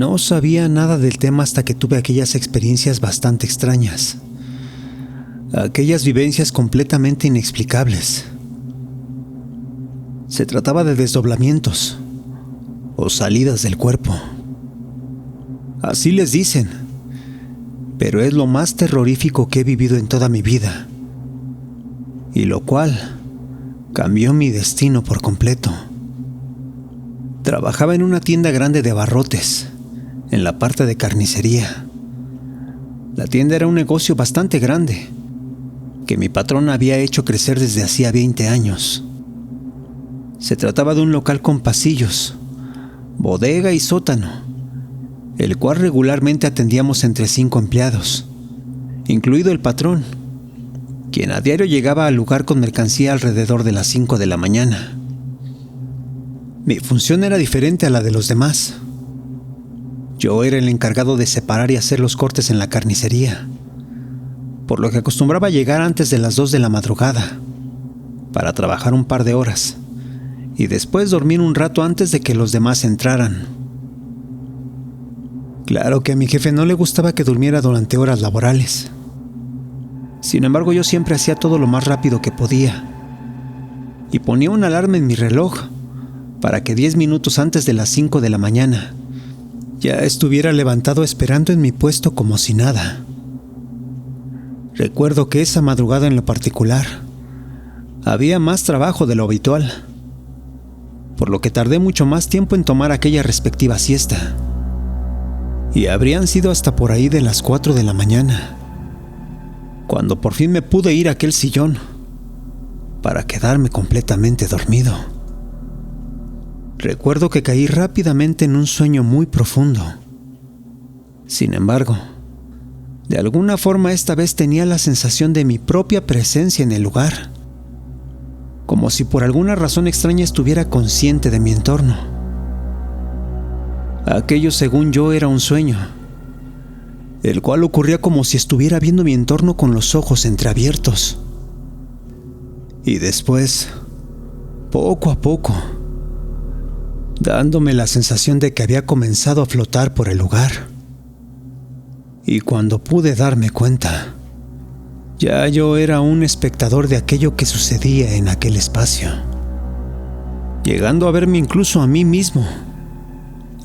No sabía nada del tema hasta que tuve aquellas experiencias bastante extrañas. Aquellas vivencias completamente inexplicables. Se trataba de desdoblamientos o salidas del cuerpo. Así les dicen, pero es lo más terrorífico que he vivido en toda mi vida, y lo cual cambió mi destino por completo. Trabajaba en una tienda grande de abarrotes, en la parte de carnicería. La tienda era un negocio bastante grande, que mi patrón había hecho crecer desde hacía 20 años. Se trataba de un local con pasillos, bodega y sótano, el cual regularmente atendíamos entre 5 empleados, incluido el patrón, quien a diario llegaba al lugar con mercancía alrededor de las 5 de la mañana. Mi función era diferente a la de los demás. Yo era el encargado de separar y hacer los cortes en la carnicería, por lo que acostumbraba a llegar antes de las 2 de la madrugada, para trabajar un par de horas, y después dormir un rato antes de que los demás entraran. Claro que a mi jefe no le gustaba que durmiera durante horas laborales. Sin embargo, yo siempre hacía todo lo más rápido que podía, y ponía una alarma en mi reloj para que 10 minutos antes de las 5 de la mañana ya estuviera levantado esperando en mi puesto como si nada. Recuerdo que esa madrugada en lo particular había más trabajo de lo habitual, por lo que tardé mucho más tiempo en tomar aquella respectiva siesta, y habrían sido hasta por ahí de las 4 de la mañana, cuando por fin me pude ir a aquel sillón para quedarme completamente dormido. Recuerdo que caí rápidamente en un sueño muy profundo. Sin embargo, de alguna forma esta vez tenía la sensación de mi propia presencia en el lugar, como si por alguna razón extraña estuviera consciente de mi entorno. Aquello, según yo, era un sueño, el cual ocurría como si estuviera viendo mi entorno con los ojos entreabiertos. Y después, poco a poco, dándome la sensación de que había comenzado a flotar por el lugar. Y cuando pude darme cuenta, ya yo era un espectador de aquello que sucedía en aquel espacio, llegando a verme incluso a mí mismo,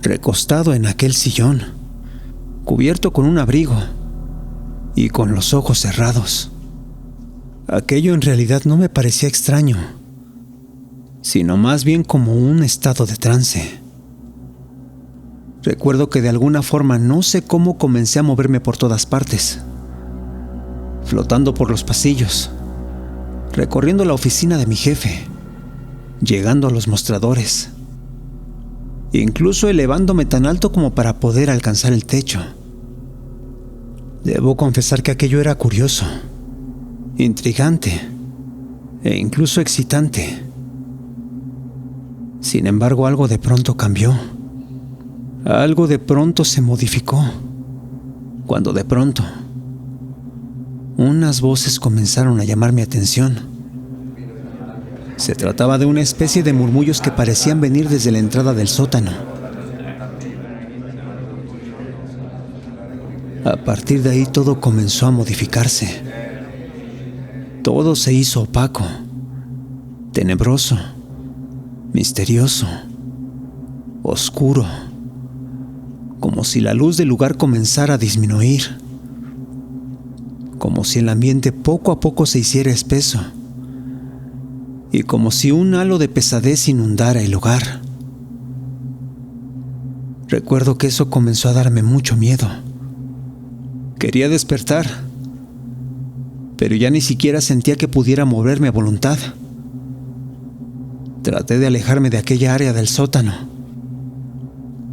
recostado en aquel sillón, cubierto con un abrigo y con los ojos cerrados. Aquello en realidad no me parecía extraño, sino más bien como un estado de trance. Recuerdo que de alguna forma, no sé cómo, comencé a moverme por todas partes, flotando por los pasillos, recorriendo la oficina de mi jefe, llegando a los mostradores, incluso elevándome tan alto como para poder alcanzar el techo. Debo confesar que aquello era curioso, intrigante e incluso excitante. Sin embargo, algo de pronto cambió. Algo de pronto se modificó, cuando de pronto unas voces comenzaron a llamar mi atención. Se trataba de una especie de murmullos que parecían venir desde la entrada del sótano. A partir de ahí todo comenzó a modificarse. Todo se hizo opaco, tenebroso, misterioso, oscuro, como si la luz del lugar comenzara a disminuir, como si el ambiente poco a poco se hiciera espeso, y como si un halo de pesadez inundara el lugar. Recuerdo que eso comenzó a darme mucho miedo. Quería despertar, pero ya ni siquiera sentía que pudiera moverme a voluntad. Traté de alejarme de aquella área del sótano,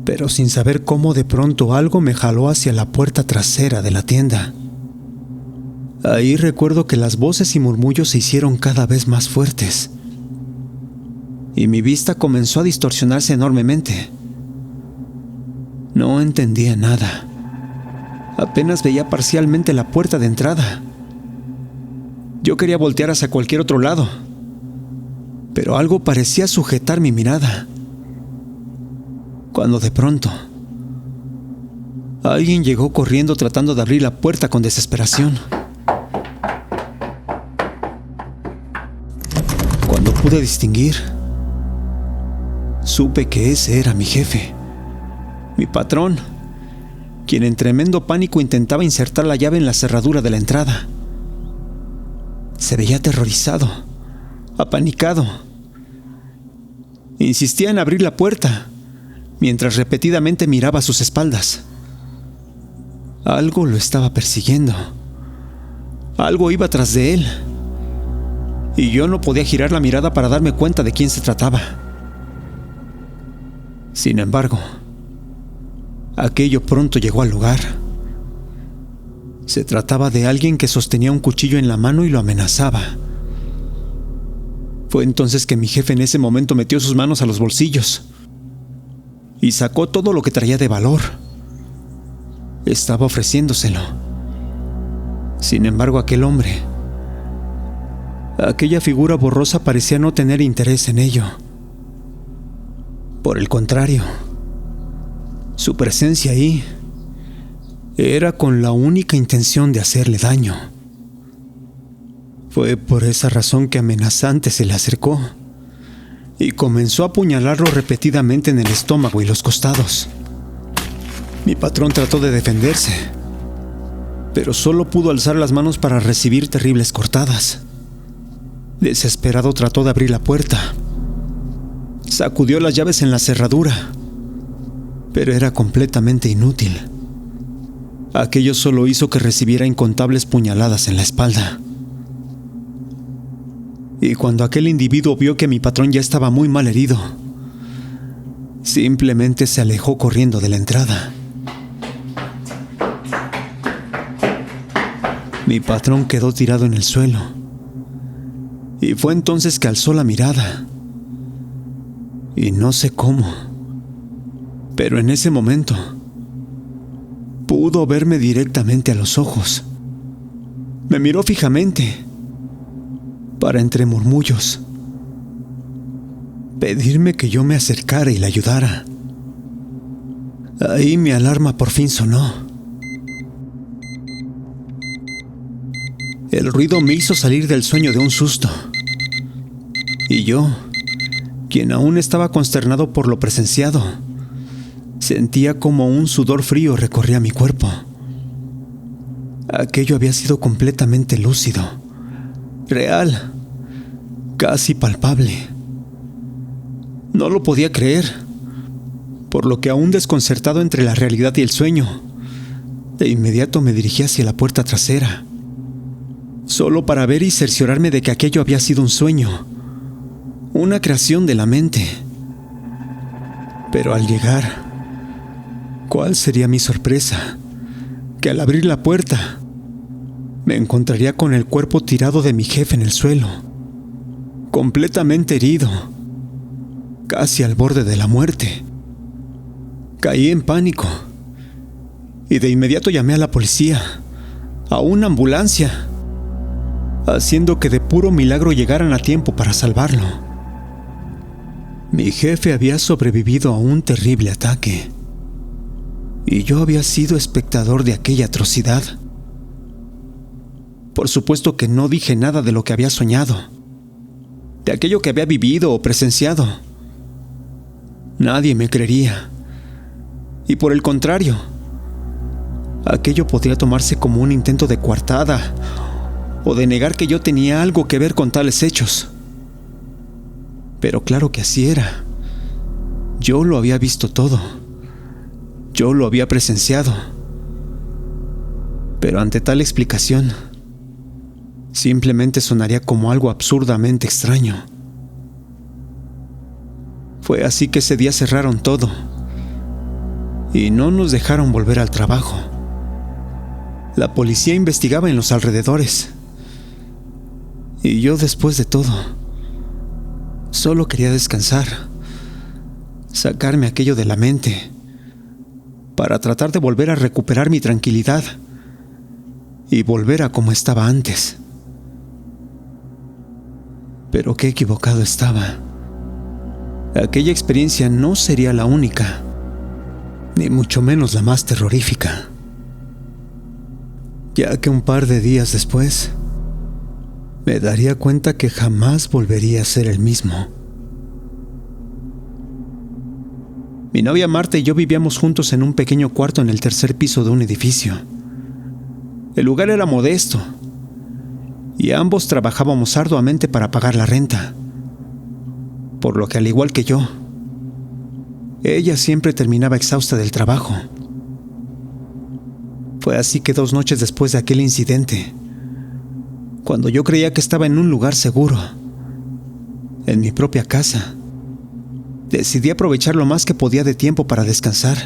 pero sin saber cómo, de pronto algo me jaló hacia la puerta trasera de la tienda. Ahí recuerdo que las voces y murmullos se hicieron cada vez más fuertes, y mi vista comenzó a distorsionarse enormemente. No entendía nada. Apenas veía parcialmente la puerta de entrada. Yo quería voltear hacia cualquier otro lado, pero algo parecía sujetar mi mirada, cuando de pronto Alguien llegó corriendo tratando de abrir la puerta con desesperación. Cuando pude distinguir, supe que ese era mi jefe, mi patrón, quien en tremendo pánico intentaba insertar la llave en la cerradura de la entrada. Se veía aterrorizado, apanicado. Insistía en abrir la puerta, mientras repetidamente miraba a sus espaldas. Algo lo estaba persiguiendo. Algo iba tras de él. Y yo no podía girar la mirada para darme cuenta de quién se trataba. Sin embargo, aquello pronto llegó al lugar. Se trataba de alguien que sostenía un cuchillo en la mano y lo amenazaba. Fue entonces que mi jefe en ese momento metió sus manos a los bolsillos y sacó todo lo que traía de valor. Estaba ofreciéndoselo. Sin embargo, aquel hombre, aquella figura borrosa, parecía no tener interés en ello. Por el contrario, su presencia ahí era con la única intención de hacerle daño. Fue por esa razón que amenazante se le acercó y comenzó a apuñalarlo repetidamente en el estómago y los costados. Mi patrón trató de defenderse, pero solo pudo alzar las manos para recibir terribles cortadas. Desesperado trató de abrir la puerta. Sacudió las llaves en la cerradura, pero era completamente inútil. Aquello solo hizo que recibiera incontables puñaladas en la espalda. Y cuando aquel individuo vio que mi patrón ya estaba muy mal herido, simplemente se alejó corriendo de la entrada. Mi patrón quedó tirado en el suelo, y fue entonces que alzó la mirada. Y no sé cómo, pero en ese momento pudo verme directamente a los ojos. Me miró fijamente, para entre murmullos pedirme que yo me acercara y le ayudara. Ahí mi alarma por fin sonó. El ruido me hizo salir del sueño de un susto. Y yo, quien aún estaba consternado por lo presenciado, sentía como un sudor frío recorría mi cuerpo. Aquello había sido completamente lúcido, real, casi palpable. No lo podía creer, por lo que aún desconcertado entre la realidad y el sueño, de inmediato me dirigí hacia la puerta trasera, solo para ver y cerciorarme de que aquello había sido un sueño, una creación de la mente. Pero al llegar, ¿cuál sería mi sorpresa? Que al abrir la puerta, me encontraría con el cuerpo tirado de mi jefe en el suelo, completamente herido, casi al borde de la muerte. Caí en pánico y de inmediato llamé a la policía, a una ambulancia, haciendo que de puro milagro llegaran a tiempo para salvarlo. Mi jefe había sobrevivido a un terrible ataque y yo había sido espectador de aquella atrocidad. Por supuesto que no dije nada de lo que había soñado, de aquello que había vivido o presenciado. Nadie me creería. Y por el contrario, aquello podría tomarse como un intento de coartada o de negar que yo tenía algo que ver con tales hechos. Pero claro que así era. Yo lo había visto todo. Yo lo había presenciado. Pero ante tal explicación, simplemente sonaría como algo absurdamente extraño. Fue así que ese día cerraron todo y no nos dejaron volver al trabajo. La policía investigaba en los alrededores. Y yo, después de todo, solo quería descansar, sacarme aquello de la mente, para tratar de volver a recuperar mi tranquilidad y volver a como estaba antes. Pero qué equivocado estaba. Aquella experiencia no sería la única. ni mucho menos la más terrorífica, ya que un par de días después me daría cuenta que jamás volvería a ser el mismo. Mi novia Marta y yo vivíamos juntos en un pequeño cuarto en el tercer piso de un edificio. El lugar era modesto y ambos trabajábamos arduamente para pagar la renta, por lo que, al igual que yo, ella siempre terminaba exhausta del trabajo. Fue así que 2 noches después de aquel incidente, cuando yo creía que estaba en un lugar seguro, en mi propia casa, decidí aprovechar lo más que podía de tiempo para descansar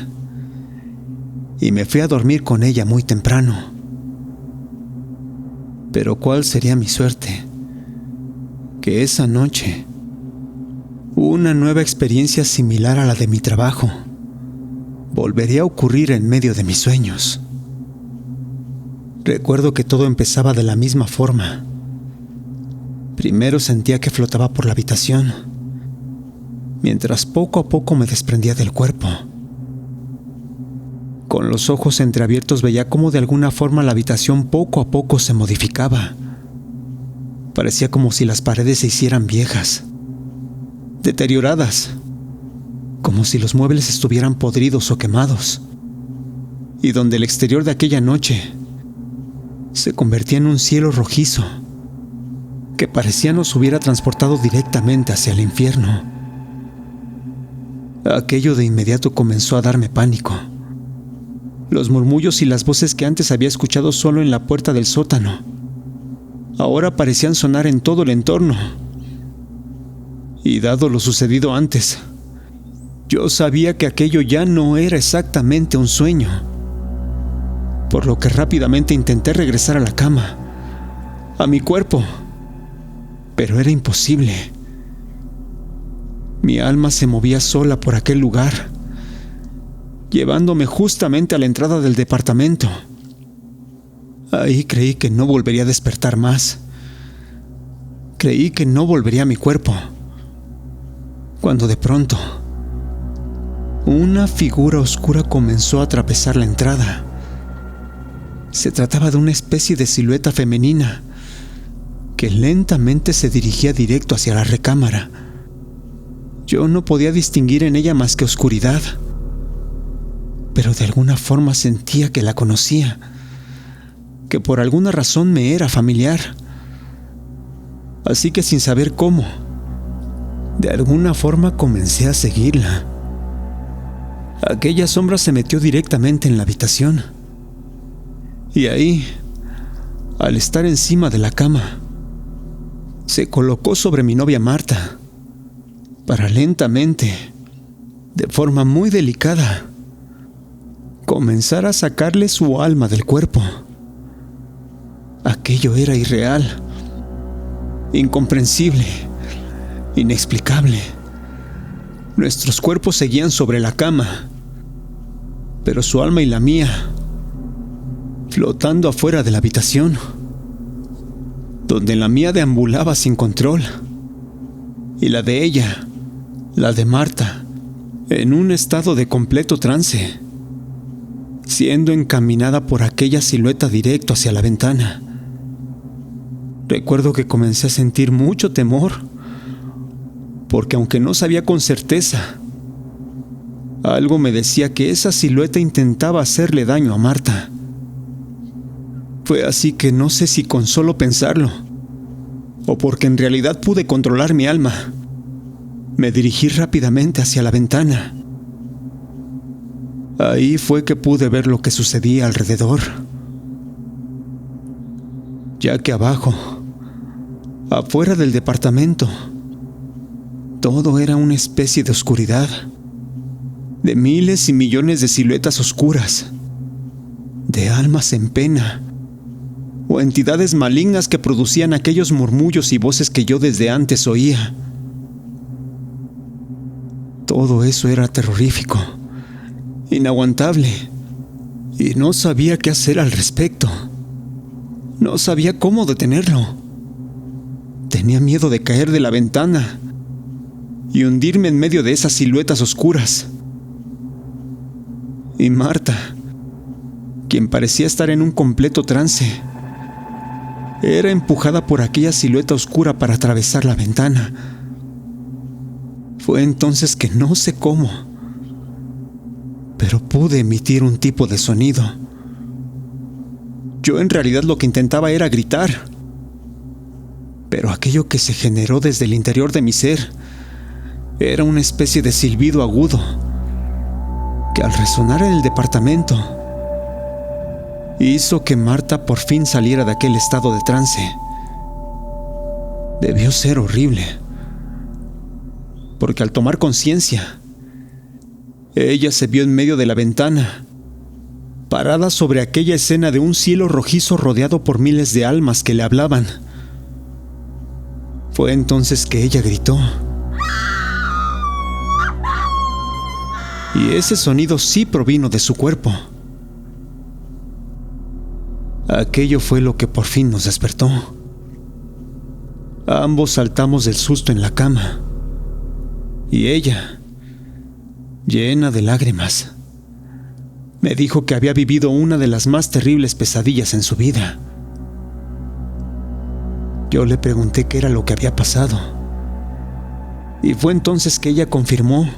y me fui a dormir con ella muy temprano. Pero ¿cuál sería mi suerte? Que esa noche, una nueva experiencia similar a la de mi trabajo volvería a ocurrir en medio de mis sueños. Recuerdo que todo empezaba de la misma forma. Primero sentía que flotaba por la habitación, mientras poco a poco me desprendía del cuerpo. Con los ojos entreabiertos veía cómo de alguna forma la habitación poco a poco se modificaba. Parecía como si las paredes se hicieran viejas, deterioradas, como si los muebles estuvieran podridos o quemados, y donde el exterior de aquella noche se convertía en un cielo rojizo que parecía nos hubiera transportado directamente hacia el infierno. Aquello de inmediato comenzó a darme pánico. Los murmullos y las voces que antes había escuchado solo en la puerta del sótano ahora parecían sonar en todo el entorno. Y dado lo sucedido antes, yo sabía que aquello ya no era exactamente un sueño, por lo que rápidamente intenté regresar a la cama, a mi cuerpo, pero era imposible. Mi alma se movía sola por aquel lugar, llevándome justamente a la entrada del departamento. Ahí creí que no volvería a despertar más. Creí que no volvería a mi cuerpo, cuando de pronto una figura oscura comenzó a atravesar la entrada. Se trataba de una especie de silueta femenina que lentamente se dirigía directo hacia la recámara. Yo no podía distinguir en ella más que oscuridad, pero de alguna forma sentía que la conocía, que por alguna razón me era familiar. Así que, sin saber cómo, de alguna forma comencé a seguirla. Aquella sombra se metió directamente en la habitación. Y ahí, al estar encima de la cama, se colocó sobre mi novia Marta, para lentamente, de forma muy delicada, comenzar a sacarle su alma del cuerpo. Aquello era irreal, incomprensible, inexplicable. Nuestros cuerpos seguían sobre la cama, pero su alma y la mía flotando afuera de la habitación, donde la mía deambulaba sin control, y la de ella, la de Marta, en un estado de completo trance, siendo encaminada por aquella silueta directo hacia la ventana. Recuerdo que comencé a sentir mucho temor, porque aunque no sabía con certeza, algo me decía que esa silueta intentaba hacerle daño a Marta. Fue así que no sé si con solo pensarlo, o porque en realidad pude controlar mi alma, me dirigí rápidamente hacia la ventana. Ahí fue que pude ver lo que sucedía alrededor, ya que abajo, afuera del departamento, todo era una especie de oscuridad, de miles y millones de siluetas oscuras, de almas en pena, o entidades malignas que producían aquellos murmullos y voces que yo desde antes oía. Todo eso era terrorífico, inaguantable, y no sabía qué hacer al respecto. No sabía cómo detenerlo. Tenía miedo de caer de la ventana y hundirme en medio de esas siluetas oscuras. Y Marta, quien parecía estar en un completo trance, era empujada por aquella silueta oscura para atravesar la ventana. Fue entonces que no sé cómo, pero pude emitir un tipo de sonido. Yo en realidad lo que intentaba era gritar, pero aquello que se generó desde el interior de mi ser era una especie de silbido agudo que al resonar en el departamento hizo que Marta por fin saliera de aquel estado de trance. Debió ser horrible, porque al tomar conciencia, ella se vio en medio de la ventana, parada sobre aquella escena de un cielo rojizo rodeado por miles de almas que le hablaban. Fue entonces que ella gritó. Y ese sonido sí provino de su cuerpo. Aquello fue lo que por fin nos despertó. Ambos saltamos del susto en la cama. Y ella, llena de lágrimas, me dijo que había vivido una de las más terribles pesadillas en su vida. Yo le pregunté qué era lo que había pasado. Y fue entonces que ella confirmó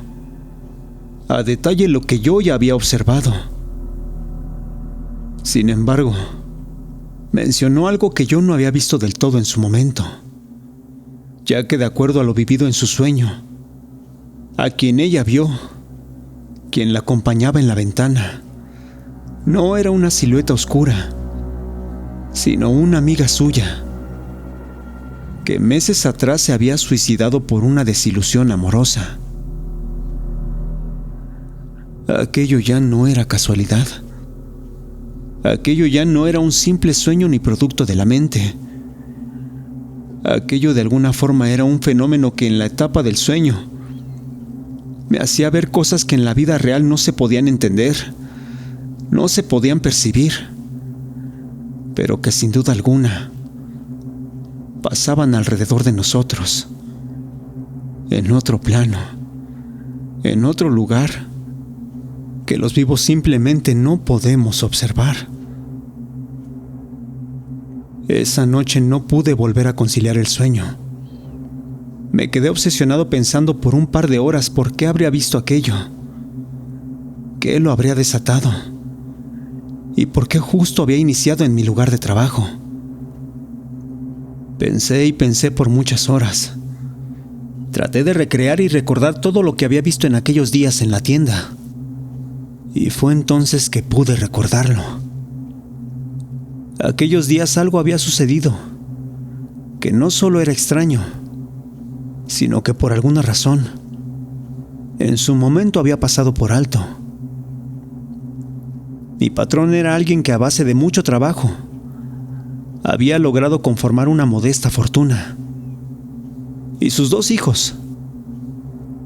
a detalle lo que yo ya había observado. Sin embargo, mencionó algo que yo no había visto del todo en su momento, ya que de acuerdo a lo vivido en su sueño, a quien ella vio, quien la acompañaba en la ventana, no era una silueta oscura, sino una amiga suya, que meses atrás se había suicidado por una desilusión amorosa. Aquello ya no era casualidad. Aquello ya no era un simple sueño ni producto de la mente. Aquello de alguna forma era un fenómeno que en la etapa del sueño me hacía ver cosas que en la vida real no se podían entender, no se podían percibir, pero que sin duda alguna pasaban alrededor de nosotros, en otro plano, en otro lugar, que los vivos simplemente no podemos observar. Esa noche no pude volver a conciliar el sueño. Me quedé obsesionado pensando por un par de horas por qué habría visto aquello, qué lo habría desatado y por qué justo había iniciado en mi lugar de trabajo. Pensé y pensé por muchas horas. Traté de recrear y recordar todo lo que había visto en aquellos días en la tienda. Y fue entonces que pude recordarlo. Aquellos días algo había sucedido, que no solo era extraño, sino que por alguna razón, en su momento había pasado por alto. Mi patrón era alguien que a base de mucho trabajo había logrado conformar una modesta fortuna. Y sus dos hijos,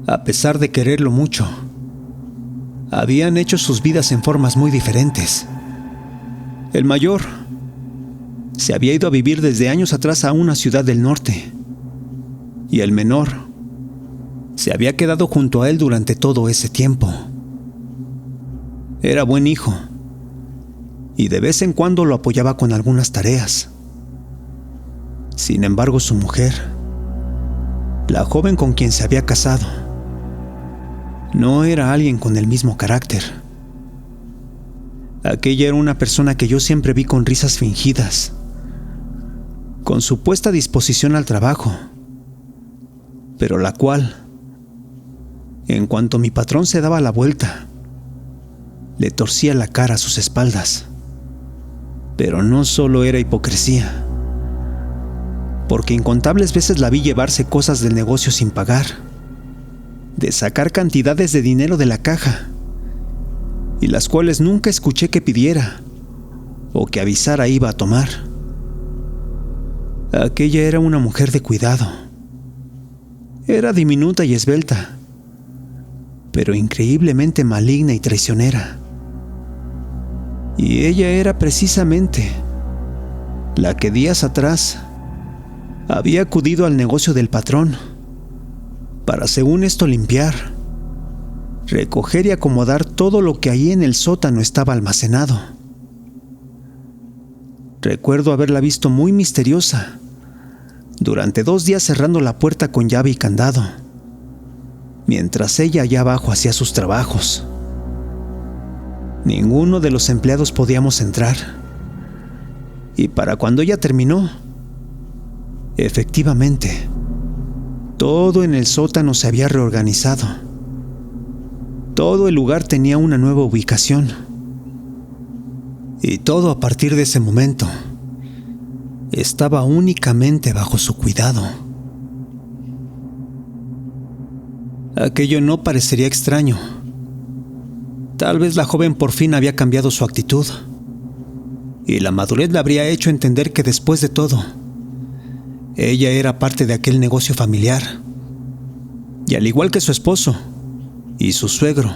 a pesar de quererlo mucho, habían hecho sus vidas en formas muy diferentes. El mayor se había ido a vivir desde años atrás a una ciudad del norte, y el menor se había quedado junto a él durante todo ese tiempo. Era buen hijo, y de vez en cuando lo apoyaba con algunas tareas. Sin embargo, su mujer, la joven con quien se había casado, no era alguien con el mismo carácter. Aquella era una persona que yo siempre vi con risas fingidas, con supuesta disposición al trabajo, pero la cual, en cuanto mi patrón se daba la vuelta, le torcía la cara a sus espaldas. Pero no solo era hipocresía, porque incontables veces la vi llevarse cosas del negocio sin pagar, de sacar cantidades de dinero de la caja, y las cuales nunca escuché que pidiera o que avisara iba a tomar. Aquella era una mujer de cuidado. Era diminuta y esbelta, pero increíblemente maligna y traicionera. Y ella era precisamente la que días atrás había acudido al negocio del patrón para, según esto, limpiar, recoger y acomodar todo lo que ahí en el sótano estaba almacenado. Recuerdo haberla visto muy misteriosa, durante 2 días cerrando la puerta con llave y candado, mientras ella allá abajo hacía sus trabajos. Ninguno de los empleados podíamos entrar, y para cuando ella terminó, efectivamente, todo en el sótano se había reorganizado. Todo el lugar tenía una nueva ubicación. Y todo a partir de ese momento estaba únicamente bajo su cuidado. Aquello no parecería extraño. Tal vez la joven por fin había cambiado su actitud, y la madurez le habría hecho entender que después de todo, ella era parte de aquel negocio familiar, y al igual que su esposo y su suegro,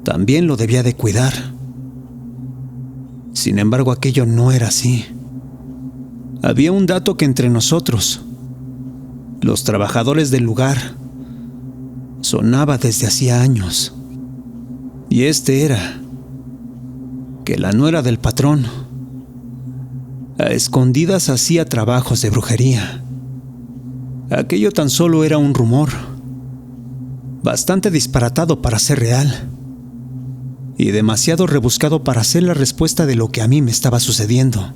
también lo debía de cuidar. Sin embargo, aquello no era así. Había un dato que entre nosotros, los trabajadores del lugar, sonaba desde hacía años, y este era que la nuera del patrón a escondidas hacía trabajos de brujería. Aquello tan solo era un rumor, bastante disparatado para ser real, y demasiado rebuscado para ser la respuesta de lo que a mí me estaba sucediendo.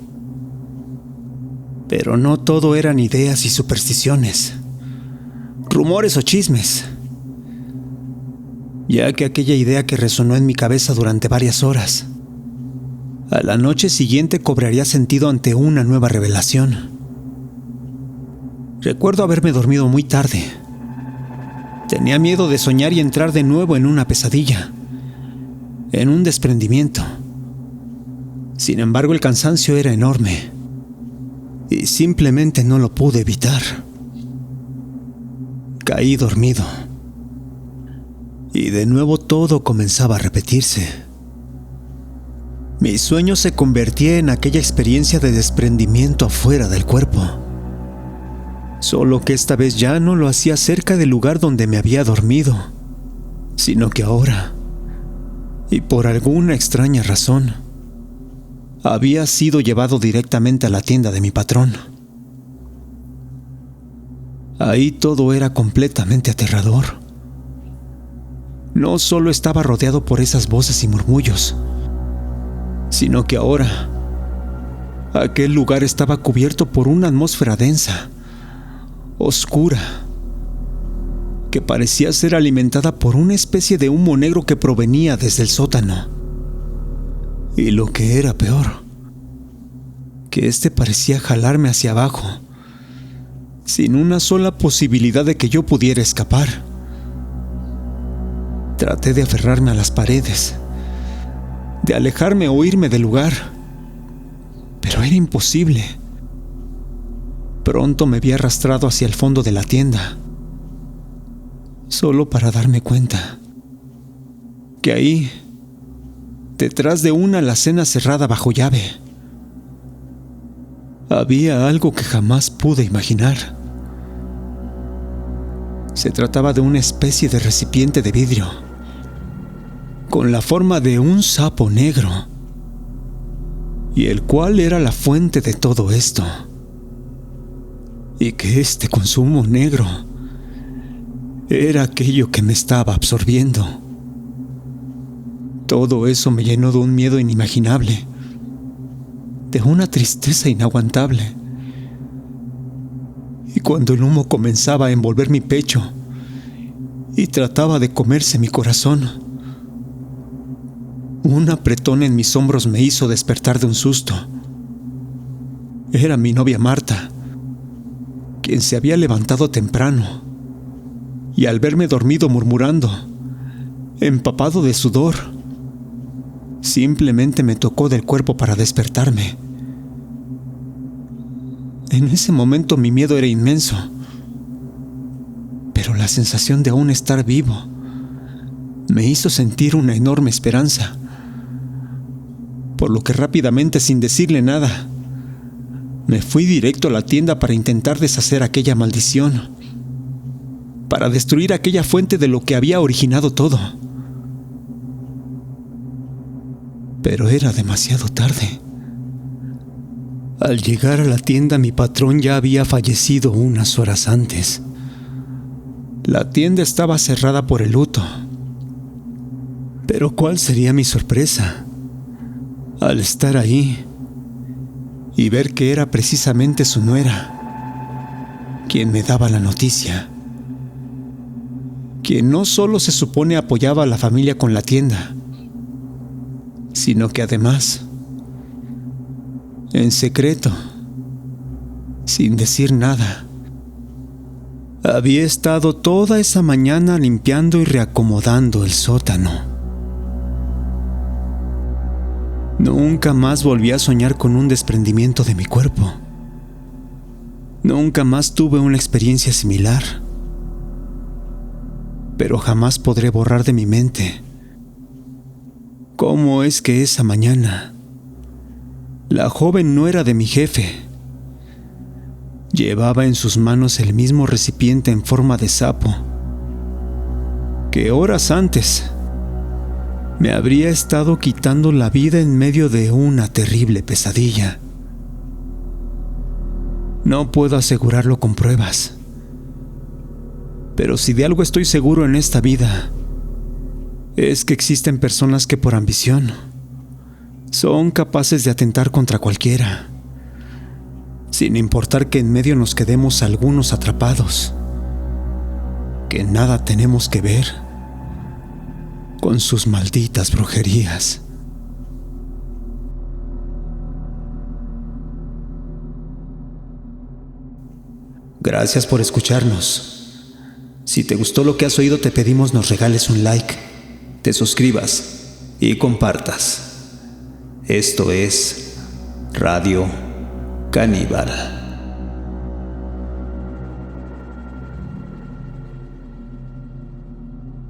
Pero no todo eran ideas y supersticiones, rumores o chismes, ya que aquella idea que resonó en mi cabeza durante varias horas, a la noche siguiente cobraría sentido ante una nueva revelación. Recuerdo haberme dormido muy tarde. Tenía miedo de soñar y entrar de nuevo en una pesadilla, en un desprendimiento. Sin embargo, el cansancio era enorme y simplemente no lo pude evitar. Caí dormido y de nuevo todo comenzaba a repetirse. Mi sueño se convertía en aquella experiencia de desprendimiento afuera del cuerpo, solo que esta vez ya no lo hacía cerca del lugar donde me había dormido, sino que ahora, y por alguna extraña razón, había sido llevado directamente a la tienda de mi patrón. Ahí todo era completamente aterrador. No solo estaba rodeado por esas voces y murmullos, sino que ahora aquel lugar estaba cubierto por una atmósfera densa, oscura, que parecía ser alimentada por una especie de humo negro que provenía desde el sótano. Y lo que era peor, que este parecía jalarme hacia abajo, sin una sola posibilidad de que yo pudiera escapar. Traté de aferrarme a las paredes, de alejarme o irme del lugar, pero era imposible. Pronto me vi arrastrado hacia el fondo de la tienda, solo para darme cuenta que ahí, detrás de una alacena cerrada bajo llave, había algo que jamás pude imaginar. Se trataba de una especie de recipiente de vidrio, con la forma de un sapo negro, y el cual era la fuente de todo esto, y que este consumo negro era aquello que me estaba absorbiendo. Todo eso me llenó de un miedo inimaginable, de una tristeza inaguantable. Y cuando el humo comenzaba a envolver mi pecho y trataba de comerse mi corazón, un apretón en mis hombros me hizo despertar de un susto. Era mi novia Marta, quien se había levantado temprano, y al verme dormido murmurando, empapado de sudor, simplemente me tocó del cuerpo para despertarme. En ese momento mi miedo era inmenso, pero la sensación de aún estar vivo me hizo sentir una enorme esperanza, por lo que rápidamente, sin decirle nada, me fui directo a la tienda para intentar deshacer aquella maldición, para destruir aquella fuente de lo que había originado todo. pero era demasiado tarde. Al llegar a la tienda, mi patrón ya había fallecido unas horas antes. La tienda estaba cerrada por el luto. Pero ¿cuál sería mi sorpresa al estar ahí y ver que era precisamente su nuera quien me daba la noticia? Quien no solo se supone apoyaba a la familia con la tienda, sino que además, en secreto, sin decir nada, había estado toda esa mañana limpiando y reacomodando el sótano. Nunca más volví a soñar con un desprendimiento de mi cuerpo. Nunca más tuve una experiencia similar. Pero jamás podré borrar de mi mente cómo es que esa mañana la joven nuera de mi jefe llevaba en sus manos el mismo recipiente en forma de sapo que horas antes me habría estado quitando la vida en medio de una terrible pesadilla. No puedo asegurarlo con pruebas, pero si de algo estoy seguro en esta vida, es que existen personas que por ambición son capaces de atentar contra cualquiera, sin importar que en medio nos quedemos algunos atrapados, que nada tenemos que ver con sus malditas brujerías. Gracias por escucharnos. Si te gustó lo que has oído, te pedimos nos regales un like, te suscribas y compartas. Esto es Radio Caníbal.